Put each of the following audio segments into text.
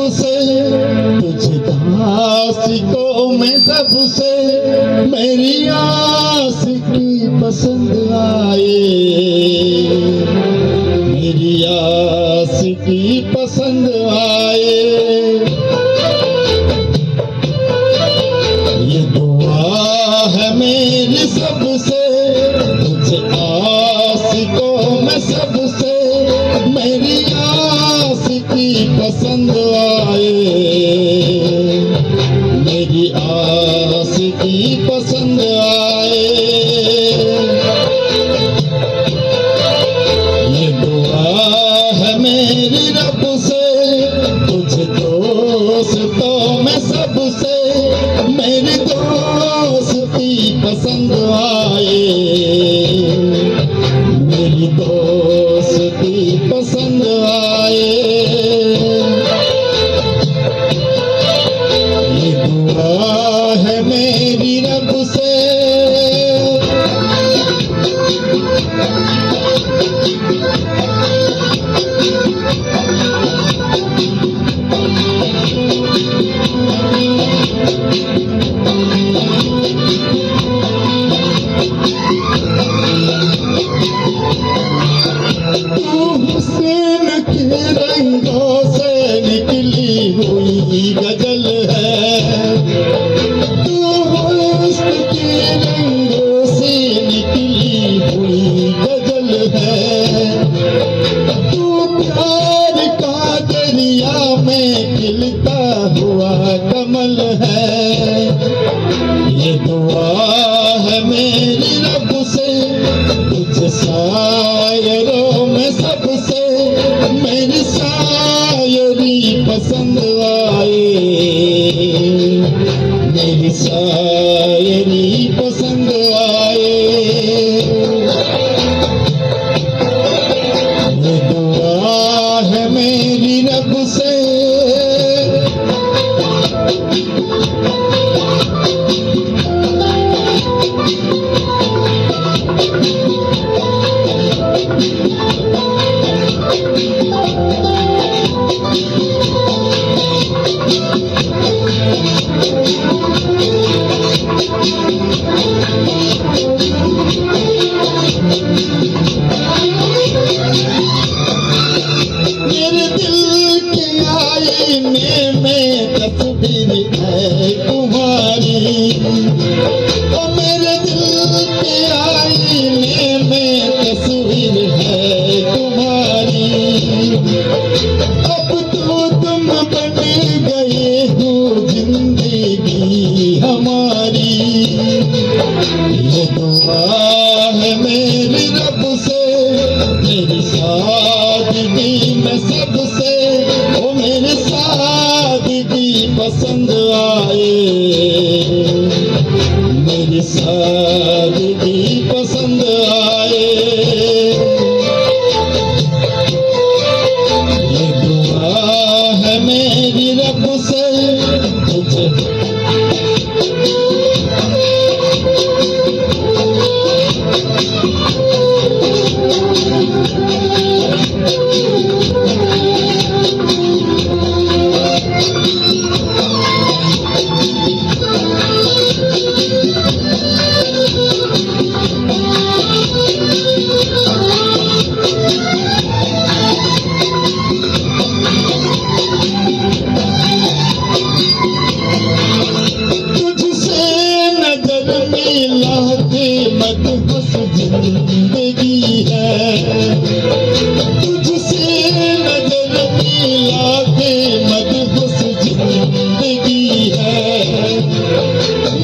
सबसे, तुझे आशिकों में सबसे मेरी आशिकी पसंद आए, मेरी आशिकी पसंद आए। ये दुआ है मेरी सबसे, तुझे आशिकों में सबसे मेरी आशिकी पसंद आए, मेरी आशिकी पसंद आए। ये दुआ है मेरी रब से, तुझे दोस्तों में सबसे मेरी दोस्ती पसंद आए, मेरी दोस्ती पसंद आए। ये दुआ है मेरी रब से। हुस्न के रंगों से निकली हुई गजल है, तू हुस्न के रंगों से निकली हुई गजल है, तू प्यार का दरिया में खिलता हुआ कमल है। ये दुआ है मेरी रब से, तुझ शायरों में सबसे मेरी शायरी पसंद आए, मेरी शायरी पसंद आए। ये दुआ है मेरी रब से। मेरे दिल के आईने में तस्वीर है तुम्हारी, और मेरे दिल के आईने में तस्वीर है तुम्हारी। अब तो तुम बन गए हो जिंदगी हमारी। ये दुआ है मेरी रब से, मेरी सादगी में सबसे वो मेरी सादगी पसंद आए, मेरी सादगी पसंद आए। ये दुआ है मेरी रब से, तुझे मदहोश जिंदगी है, तुझसे नजर मिला के मदहोश जिंदगी है।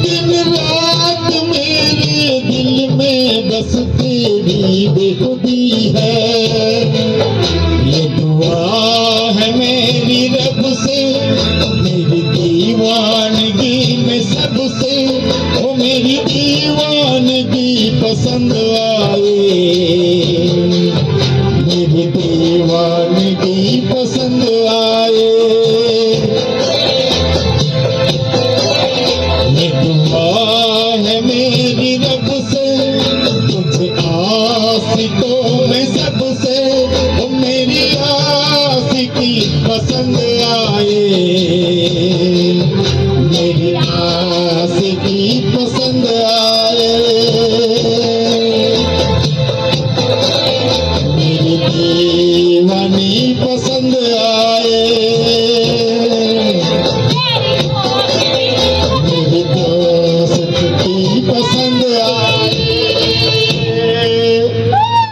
दिन रात मेरे दिल में बस तेरी बेखुदी है। ये दुआ है मेरी रब से, मेरी दीवानगी में सबसे वो मेरी दीवानगी पसंद आए, मेरी दीवानगी पसंद आए। ये दुआ है मेरी रब से, तुझे आशिकों में सबसे वो मेरी आशिकी पसंद पसंद आए, मेरी आशिकी पसंद आए, मेरी दीवानी पसंद आए,